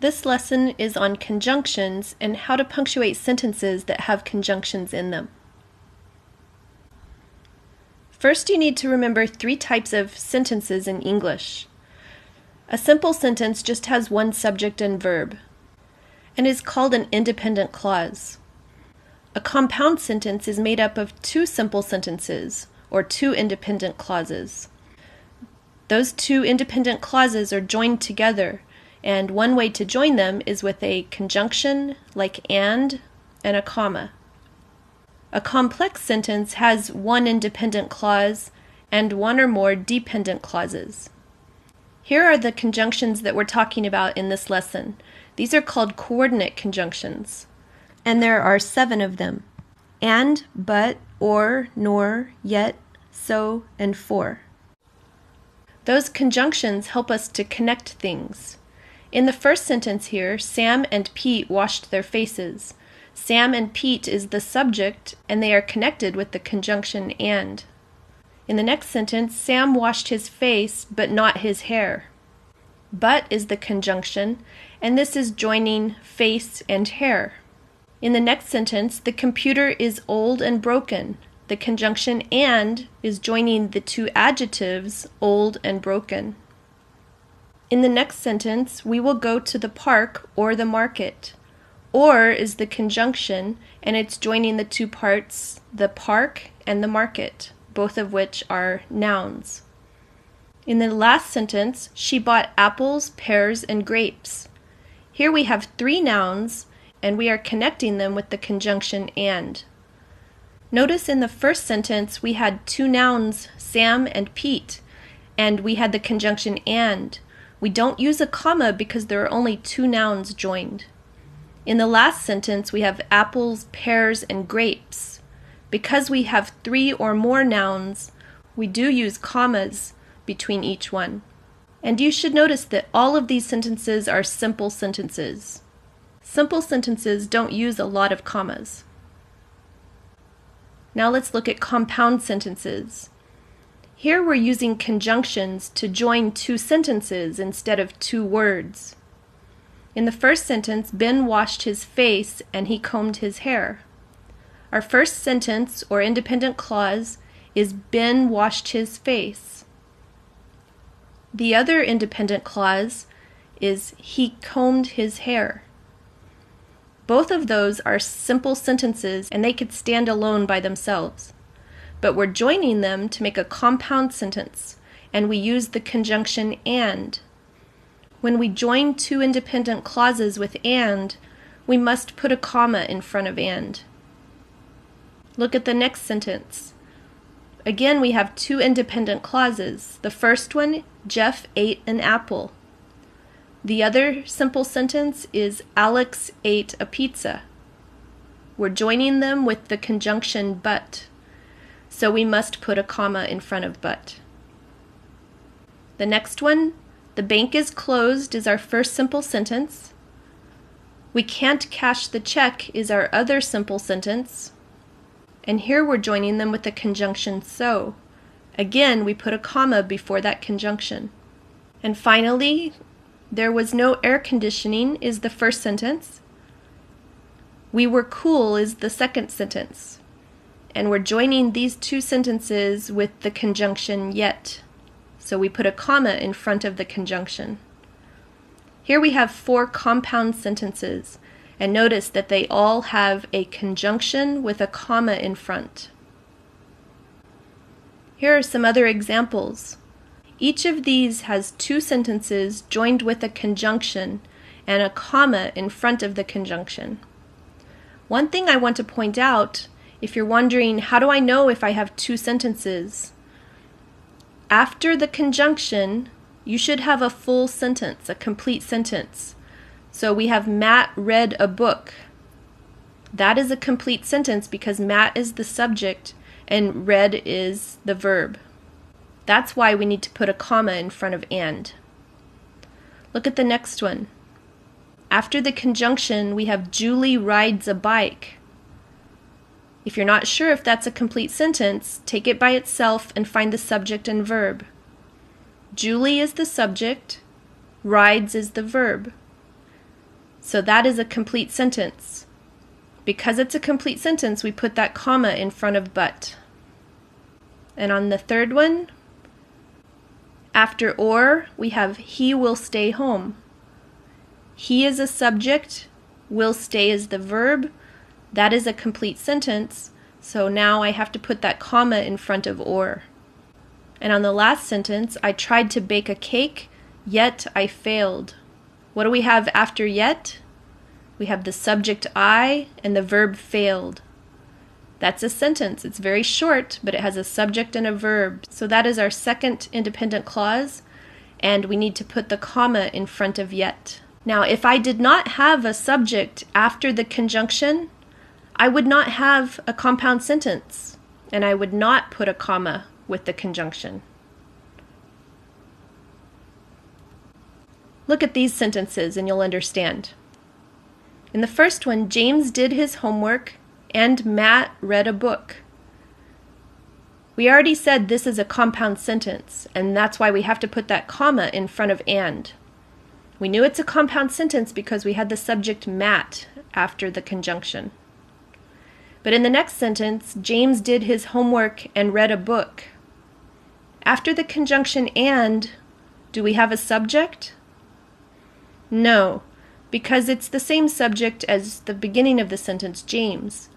This lesson is on conjunctions and how to punctuate sentences that have conjunctions in them. First, you need to remember 3 types of sentences in English. A simple sentence just has one subject and verb, and is called an independent clause. A compound sentence is made up of 2 simple sentences, or 2 independent clauses. Those 2 independent clauses are joined together, and one way to join them is with a conjunction, like and a comma. A complex sentence has one independent clause and one or more dependent clauses. Here are the conjunctions that we're talking about in this lesson. These are called coordinate conjunctions, and there are 7 of them: and, but, or, nor, yet, so, and for. Those conjunctions help us to connect things. In the first sentence here, Sam and Pete washed their faces. Sam and Pete is the subject, and they are connected with the conjunction and. In the next sentence, Sam washed his face, but not his hair. But is the conjunction, and this is joining face and hair. In the next sentence, the computer is old and broken. The conjunction and is joining the 2 adjectives, old and broken. In the next sentence, we will go to the park or the market. Or is the conjunction, and it's joining the 2 parts, the park and the market, both of which are nouns. In the last sentence, she bought apples, pears, and grapes. Here we have 3 nouns, and we are connecting them with the conjunction and. Notice in the first sentence we had 2 nouns, Sam and Pete, and we had the conjunction and. We don't use a comma because there are only 2 nouns joined. In the last sentence, we have apples, pears, and grapes. Because we have 3 or more nouns, we do use commas between each one. And you should notice that all of these sentences are simple sentences. Simple sentences don't use a lot of commas. Now let's look at compound sentences. Here we're using conjunctions to join 2 sentences instead of 2 words. In the first sentence, Ben washed his face and he combed his hair. Our first sentence, or independent clause, is Ben washed his face. The other independent clause is he combed his hair. Both of those are simple sentences and they could stand alone by themselves. But we're joining them to make a compound sentence, and we use the conjunction and. When we join 2 independent clauses with and, we must put a comma in front of and. Look at the next sentence. Again, we have 2 independent clauses. The first one, Jeff ate an apple. The other simple sentence is Alex ate a pizza. We're joining them with the conjunction but, so we must put a comma in front of but. The next one, the bank is closed, is our first simple sentence. We can't cash the check is our other simple sentence. And here we're joining them with the conjunction so. Again, we put a comma before that conjunction. And finally, there was no air conditioning is the first sentence. We were cool is the second sentence. And we're joining these 2 sentences with the conjunction yet. So we put a comma in front of the conjunction. Here we have 4 compound sentences, and notice that they all have a conjunction with a comma in front. Here are some other examples. Each of these has 2 sentences joined with a conjunction and a comma in front of the conjunction. One thing I want to point out, if you're wondering, how do I know if I have 2 sentences? After the conjunction, you should have a full sentence, a complete sentence. So we have Matt read a book. That is a complete sentence because Matt is the subject and read is the verb. That's why we need to put a comma in front of and. Look at the next one. After the conjunction, we have Julie rides a bike. If you're not sure if that's a complete sentence, take it by itself and find the subject and verb. Julie is the subject, rides is the verb. So that is a complete sentence. Because it's a complete sentence, we put that comma in front of but. And on the third one, after or, we have he will stay home. He is a subject, will stay is the verb. That is a complete sentence, so now I have to put that comma in front of or. And on the last sentence, I tried to bake a cake, yet I failed. What do we have after yet? We have the subject I and the verb failed. That's a sentence. It's very short, but it has a subject and a verb. So that is our second independent clause, and we need to put the comma in front of yet. Now, if I did not have a subject after the conjunction, I would not have a compound sentence, and I would not put a comma with the conjunction. Look at these sentences and you'll understand. In the first one, James did his homework and Matt read a book. We already said this is a compound sentence, and that's why we have to put that comma in front of and. We knew it's a compound sentence because we had the subject Matt after the conjunction. But in the next sentence, James did his homework and read a book. After the conjunction and, do we have a subject? No, because it's the same subject as the beginning of the sentence, James.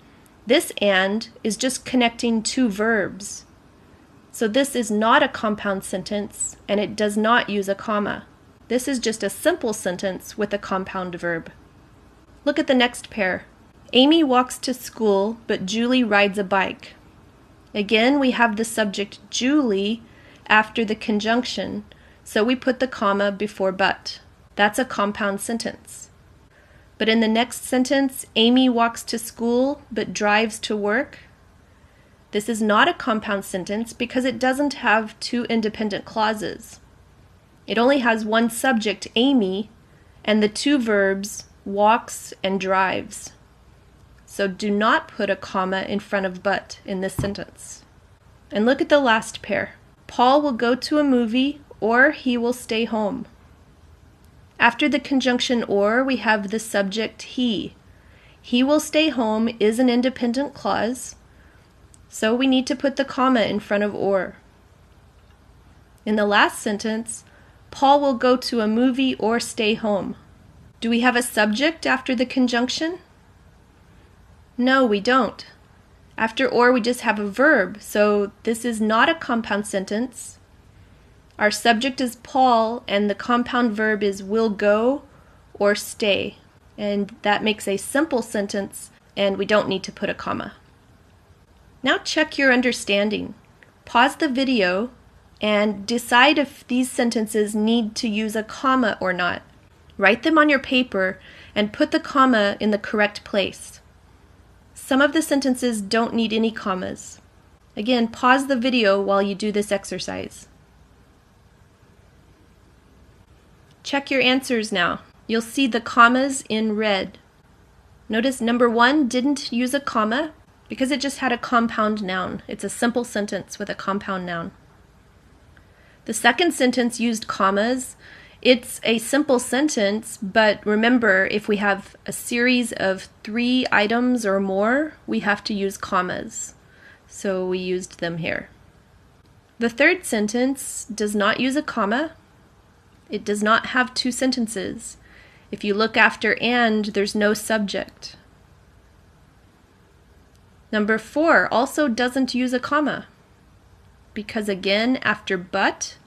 This and is just connecting two verbs. So this is not a compound sentence, and it does not use a comma. This is just a simple sentence with a compound verb. Look at the next pair. Amy walks to school, but Julie rides a bike. Again, we have the subject Julie after the conjunction, so we put the comma before but. That's a compound sentence. But in the next sentence, Amy walks to school, but drives to work. This is not a compound sentence because it doesn't have two independent clauses. It only has one subject, Amy, and the two verbs, walks and drives. So do not put a comma in front of but in this sentence. And look at the last pair. Paul will go to a movie or he will stay home. After the conjunction or, we have the subject he. He will stay home is an independent clause, so we need to put the comma in front of or. In the last sentence, Paul will go to a movie or stay home. Do we have a subject after the conjunction? No, we don't. After or, we just have a verb, so this is not a compound sentence. Our subject is Paul, and the compound verb is will go or stay. And that makes a simple sentence, and we don't need to put a comma. Now check your understanding. Pause the video and decide if these sentences need to use a comma or not. Write them on your paper and put the comma in the correct place. Some of the sentences don't need any commas. Again, pause the video while you do this exercise. Check your answers now. You'll see the commas in red. Notice number 1 didn't use a comma because it just had a compound noun. It's a simple sentence with a compound noun. The second sentence used commas. It's a simple sentence, but remember, if we have a series of 3 items or more, we have to use commas. So we used them here. The third sentence does not use a comma. It does not have 2 sentences. If you look after and, there's no subject. Number 4 also doesn't use a comma because again, after but,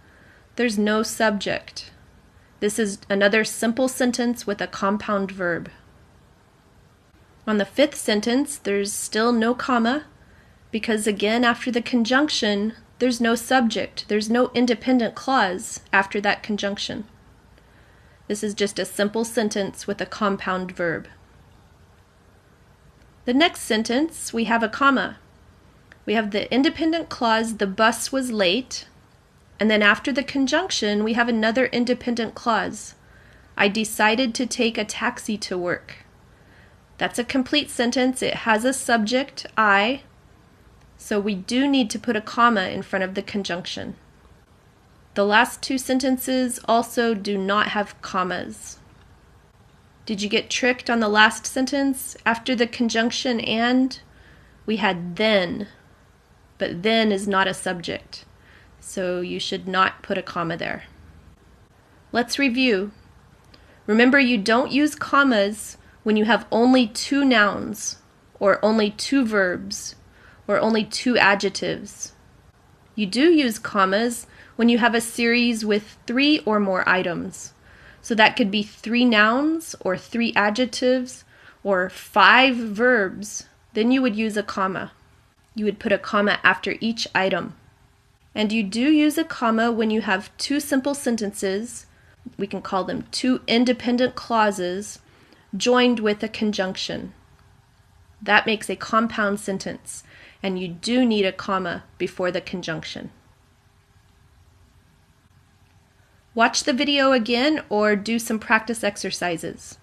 there's no subject. This is another simple sentence with a compound verb. On the 5th sentence, there's still no comma because again, after the conjunction, there's no subject. There's no independent clause after that conjunction. This is just a simple sentence with a compound verb. The next sentence, we have a comma. We have the independent clause, the bus was late, and then after the conjunction, we have another independent clause. I decided to take a taxi to work. That's a complete sentence. It has a subject, I, so we do need to put a comma in front of the conjunction. The last 2 sentences also do not have commas. Did you get tricked on the last sentence? After the conjunction and, we had then, but then is not a subject, so you should not put a comma there. Let's review. Remember, you don't use commas when you have only 2 nouns, or only 2 verbs, or only 2 adjectives. You do use commas when you have a series with 3 or more items. So that could be 3 nouns, or 3 adjectives, or 5 verbs. Then you would use a comma. You would put a comma after each item. And you do use a comma when you have 2 simple sentences, we can call them 2 independent clauses, joined with a conjunction. That makes a compound sentence, and you do need a comma before the conjunction. Watch the video again or do some practice exercises.